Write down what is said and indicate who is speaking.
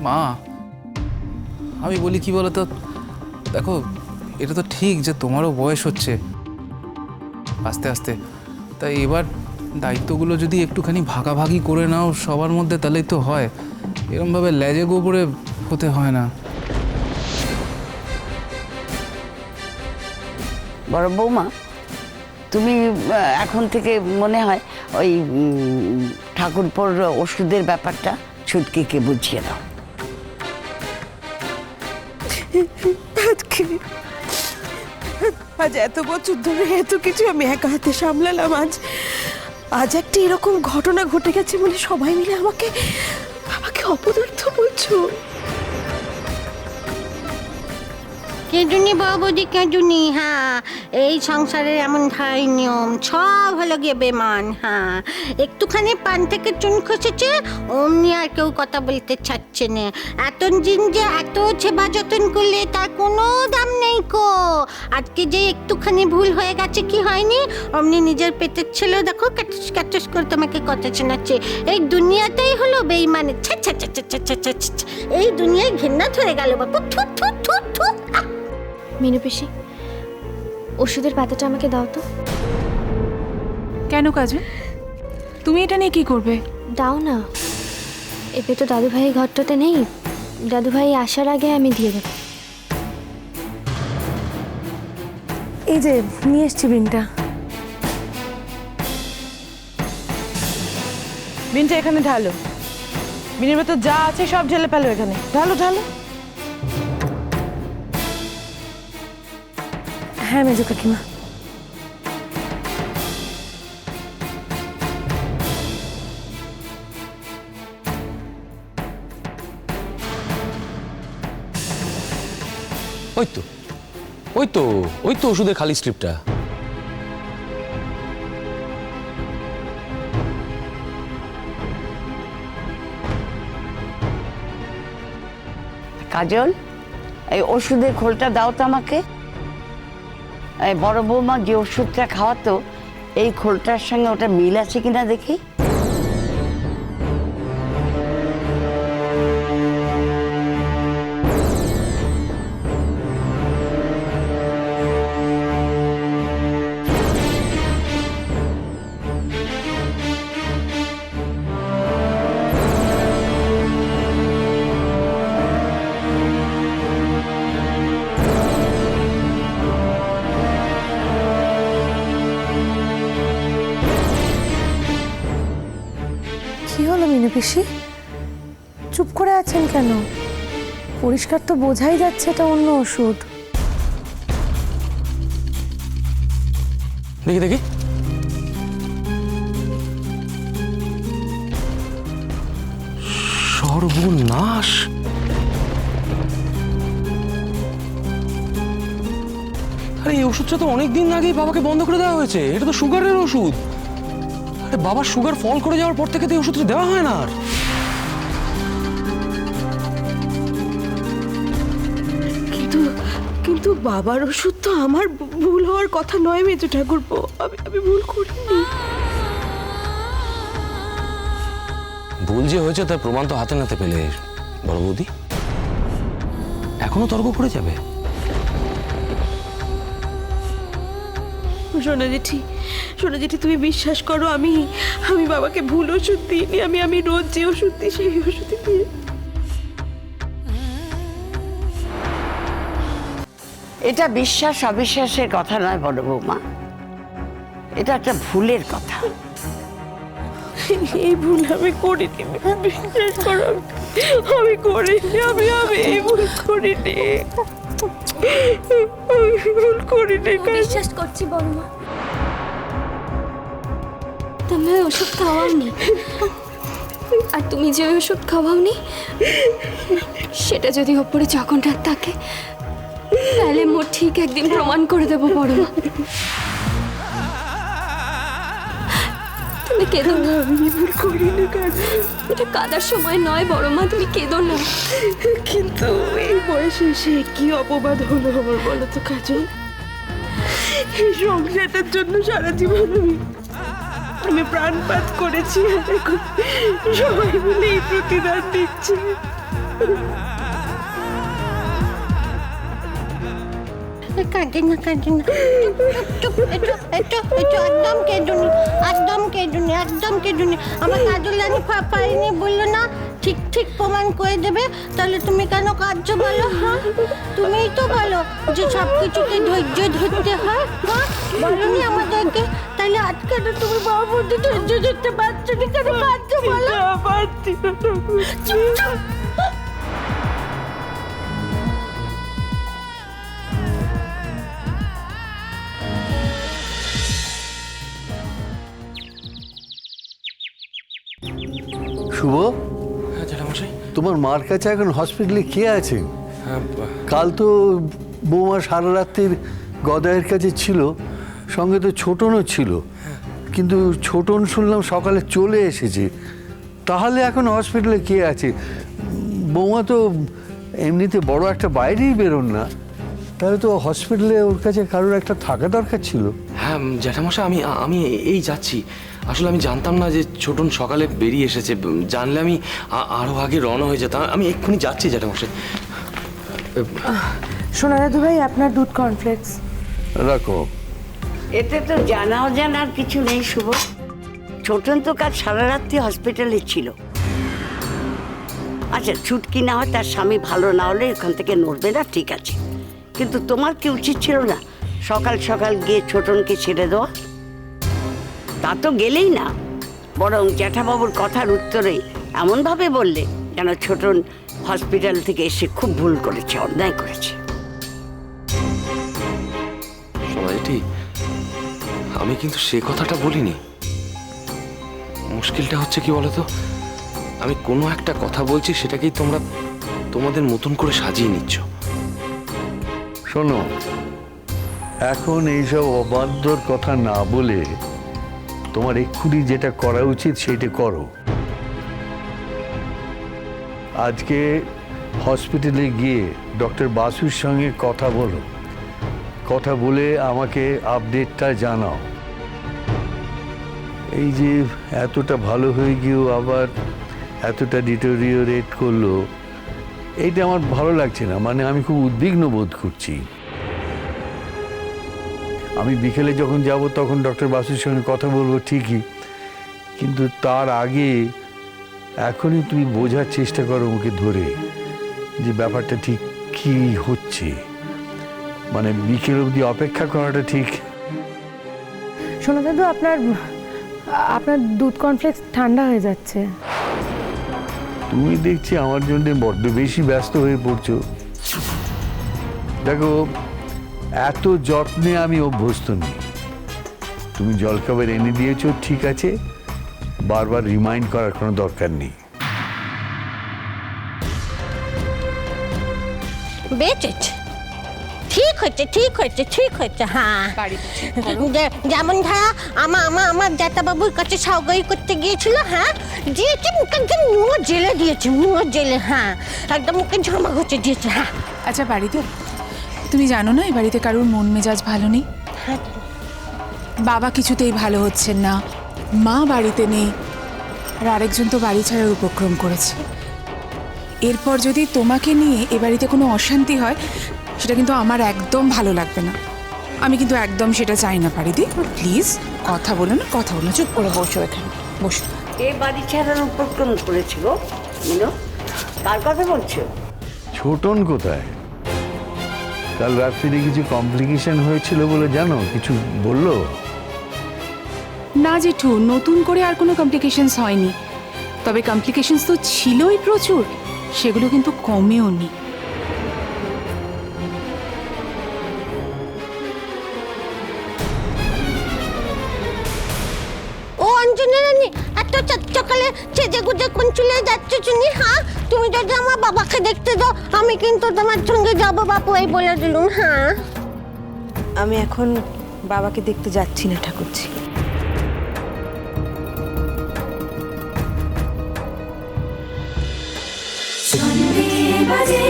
Speaker 1: মা, আমি বলি কি বলতো, দেখো এটা তো ঠিক যে তোমারও বয়স হচ্ছে আস্তে আস্তে, তাই এবার দায়িত্বগুলো যদি একটুখানি ভাগাভাগি করে নাও সবার মধ্যে, তাহলেই তো হয়। এরমভাবে লেজে গোবরে হতে হয় না।
Speaker 2: বড় বৌমা, তুমি এখন থেকে মনে হয় ওই ঠাকুরপোর ওষুধের ব্যাপারটা ছুটকিকে বুঝিয়ে দাও।
Speaker 3: আজ এত বছর ধরে এত কিছু আমি একা হাতে সামলালাম, আজ একটা এরকম ঘটনা ঘটে গেছে বলে সবাই মিলে আমাকে আমাকে অপদার্থ বলছো।
Speaker 4: কেঁদুনি বাবুদি কেঁদুনি, হ্যাঁ এই সংসারের এমন ধাই নিয়ম, সব হলো গিয়ে বেমান। হ্যাঁ, একটুখানি পান থেকে চুন খসেছে অমনি আর কেউ কথা বলতে ছাড়ছে না। এতদিন যে এত সেবা যত্ন করলে তার কোনো দাম নেই কো। আজকে যে একটুখানি ভুল হয়ে গেছে কি হয়নি, অমনি নিজের পেটের ছেলে দেখো ক্যাটস ক্যাটস করে তোমাকে কথা শোনাচ্ছে। এই দুনিয়াতেই হলো বেইমানের। এই দুনিয়ায় ঘৃণা ধরে গেল বাপু। থু থু থু থু।
Speaker 5: মিনু পিসি, ওষুধের পাতাটা আমাকে দাও তো।
Speaker 6: কেন কাজে? তুমি এটা নিয়ে কি করবে?
Speaker 5: দাও না, এবে তো দাদু ভাই ঘরটাতে নেই, দাদু ভাই আসার আগে আমি দিয়ে দেব।
Speaker 3: এই যে নিয়ে এসছি বিনটা। বিনটা এখানে ঢালো। বিনের ভেতর যা আছে সব ঢেলে ফেলো এখানে। ঢালো ঢালো। হ্যাঁ মেজো কাকিমা।
Speaker 7: ওই তো ওই তো ওই তো ওষুধের খালি স্ট্রিপটা।
Speaker 2: কাজল, এই ওষুধের খোলটা দাও তো আমাকে। এই বড় বৌমা যে ওষুধটা খাওয়াতো, এই খোলটার সঙ্গে ওটা মিল আছে কিনা দেখি।
Speaker 3: কি হলো মিনু পিসি, চুপ করে আছেন কেন? পরিষ্কার তো বোঝাই যাচ্ছে এটা অন্য ওষুধ।
Speaker 7: দেখি দেখি। সর্বনাশ! আরে এই ওষুধটা তো অনেকদিন আগেই বাবাকে বন্ধ করে দেওয়া হয়েছে। এটা তো সুগারের ওষুধ। আরে বাবার সুগার ফল করে যাওয়ার পর থেকে তো এই ওষুধটা দেওয়া হয় না আর।
Speaker 3: কিন্তু কিন্তু বাবার ওষুধ তো আমার ভুল হওয়ার কথা নয় মেজো ঠাকুরপো। আমি ভুল করিনি।
Speaker 7: ভুল যে হয়েছে তার প্রমাণ তো হাতে নাতে পেলে বড় বৌদি। এখনো তর্ক করে যাবে?
Speaker 3: সোনা জেঠি তুমি বিশ্বাস করো, আমি বাবাকে ভুল ওষুধ দিইনি। আমি রোজ যে ওষুধ দিই সেই ওষুধই দিই।
Speaker 2: এটা বিশ্বাস অবিশ্বাসের কথা নয় বড় বৌমা, এটা একটা ভুলের কথা।
Speaker 3: এই ভুল আমি করিনি, বিশ্বাস করো আমি করিনি। আমি এই ভুল করিনি। ভুল করিনি।
Speaker 5: বিশ্বাস করছি বড় মা, তুমি ওই ওষুধ খাওয়াওনি। আর তুমি যে ওই ওষুধ খাওয়াওনি, সেটা যদি ওপরে চকনটার থাকে, তাহলে মোর ঠিক একদিন প্রমাণ করে দেবো বড় মা। তুমি কেঁদো না।
Speaker 3: আমি ভুল করিনি।
Speaker 5: এটা কাদার সময় নয় বড় মা, তুমি কেঁদো না।
Speaker 3: কিন্তু এই বয়সে এসে কি অপবাদ হলো আমার, বলো তো কাজল। এই সংসারটার জন্য সারা জীবন আমি প্রাণপাত করেছি, আর এখন সবাই মিলে এই প্রতিদান দিচ্ছে।
Speaker 4: কাঁদে না কাঁদে না, চুপ চুপ, একটু একদম কেঁদুনি, একদম কেঁদুনি, একদম কেঁদুনি। আমার কাজল রানী পারেনি বললো না ঠিক ঠিক প্রমাণ করে দেবে, তাহলে তুমি কেন কাঁদছো বলো? হ্যাঁ, তুমিই তো বলো যে সব কিছুতে ধৈর্য ধরতে হয়। হ্যাঁ, বলোনি আমাদেরকে, তাহলে আজকে তো তুমি বাবা বলতে ধৈর্য ধরতে পারছো না, কেন কাঁদছো বলো?
Speaker 3: পারছি না ঠাকুর।
Speaker 4: চুপ চুপ।
Speaker 8: শুভ,
Speaker 7: হ্যাঁ জ্যাঠামশাই।
Speaker 8: তোমার মার কাছে এখন হসপিটালে কে আছে?
Speaker 7: হ্যাঁ,
Speaker 8: কাল তো বৌমা সারা রাত্রির গদাইয়ের কাছে ছিল, সঙ্গে তো ছোটনও ছিল, কিন্তু ছোটন শুনলাম সকালে চলে এসেছে। তাহলে এখন হসপিটালে কে আছে? বৌমা তো এমনিতে বড় একটা বাইরেই বেরোন না, তাহলে তো হসপিটালে ওর কাছে কারোর একটা থাকা দরকার ছিল।
Speaker 7: হ্যাঁ জ্যাঠামশাই, আমি এই যাচ্ছি। আসলে আমি জানতাম না যে ছোটন সকালে বেরিয়ে এসেছে। জানলে আমি আরো আগে রওনা হয়ে যেতাম। আমি এক্ষুনি যাচ্ছি জ্যাঠামশাই।
Speaker 3: সোনা দাদু ভাই, আপনার দুধ কর্নফ্লেক্স।
Speaker 8: রাখো।
Speaker 2: এতে তো জানার কিছু নেই শুভ। ছোটন তো কাল সারা রাত্রি হসপিটালে ছিল। আচ্ছা, ছুটকি না হয় তার স্বামী ভালো না হলে এখান থেকে নড়বে না, ঠিক আছে, কিন্তু তোমার কি উচিত ছিল না সকাল সকাল গিয়ে ছোটনকে ছেড়ে দেওয়া? তা তো গেলেই না, বরং জ্যাঠাবাবুর কথার উত্তরে এমনভাবে বললে যেন ছোটন হসপিটাল থেকে এসে খুব ভুল করেছে, অন্যায় করেছে।
Speaker 7: সোনাইটি, আমি কিন্তু সে কথাটা বলিনি। মুশকিলটা হচ্ছে কি বলতো, আমি কোনো একটা কথা বলছি সেটাকেই তোমরা তোমাদের মতন করে সাজিয়ে নিচ্ছ।
Speaker 8: শোনো, এখন এইসব অবাধ্যর কথা না বলে তোমার এক্ষুনি যেটা করা উচিত সেটা করো। আজকে হসপিটালে গিয়ে ডক্টর বাসুর সঙ্গে কথা বলো, কথা বলে আমাকে আপডেটটা জানাও। এই যে এতটা ভালো হয়ে গিয়েও আবার এতটা ডিটোরিওরেট করলো, এইটা আমার ভালো লাগছে না। মানে আমি খুব উদ্বিগ্ন বোধ করছি। আমি বিকেলে যখন যাব তখন ডক্টর বাসুর সঙ্গে কথা বলবো ঠিকই, কিন্তু তার আগে এখনই তুমি বোঝার চেষ্টা করো ওকে ধরে যে ব্যাপারটা ঠিক কি হচ্ছে। মানে বিকেল অবধি অপেক্ষা করাটা ঠিক।
Speaker 3: সোনা দাদু, আপনার দুধ কর্নফ্লেক্স ঠান্ডা হয়ে যাচ্ছে।
Speaker 8: তুমি দেখছি আমার জন্য বড্ড বেশি ব্যস্ত হয়ে পড়ছো। দেখো, এত যত্নে আমি অভ্যস্ত নই। তুমি জলখাবার এনে দিয়েছো, ঠিক আছে, বারবার রিমাইন্ড করার কোনো দরকার নেই।
Speaker 4: বেঁচেছে, ঠিক হয়েছে, ঠিক হয়েছে, ঠিক হয়েছে। হ্যাঁ, যেমন ধরা আমার দাতাবাবুর কাছে সাউগাই করতে গিয়েছিল। হ্যাঁ, দিয়েছে মুখে একদম নুয়ো জেলে দিয়েছে, নুয়ো জেলে। হ্যাঁ, একদম মুখে ঝামা ঘষে দিয়েছে। হ্যাঁ।
Speaker 6: আচ্ছা বাড়িতে, তুমি জানো না এই বাড়িতে কারোর মন মেজাজ ভালো নেই। বাবা কিছুতেই ভালো হচ্ছেন না, মা বাড়িতে নেই, আর আরেকজন তো বাড়ি ছাড়ার উপক্রম করেছে। এরপর যদি তোমাকে নিয়ে এ বাড়িতে কোনো অশান্তি হয়, সেটা কিন্তু আমার একদম ভালো লাগবে না। আমি কিন্তু একদম সেটা চাই না। পারিদি, প্লিজ কথা বলো না, কথা বলো না, চুপ করে বসো এখানে, বসো।
Speaker 2: এ বাড়ি ছাড়ার উপক্রম করেছে গো মিনু? কার কথা বলছো?
Speaker 8: ছোটন কোথায়? কাল রাত্রিরে কিছু কমপ্লিকেশন হয়েছিল বলে জানো? কিছু বললো?
Speaker 6: না জেঠু, নতুন করে আর কোনো কমপ্লিকেশনস হয়নি, তবে কমপ্লিকেশনস তো ছিলই প্রচুর, সেগুলো কিন্তু কমেও নি।
Speaker 4: ও অঞ্জনা রানী, এত সকালে সেজে গুজে কোন চলে যাচ্ছ শুনি? হ্যাঁ, তুমি যদি আমার বাবাকে দেখতে দাও, আমি কিন্তু তোমার সঙ্গে যাবো বাপু, এই বলে দিলুম। হ্যাঁ,
Speaker 3: আমি এখন বাবাকে দেখতে যাচ্ছি না ঠাকুরজি।
Speaker 5: বাজে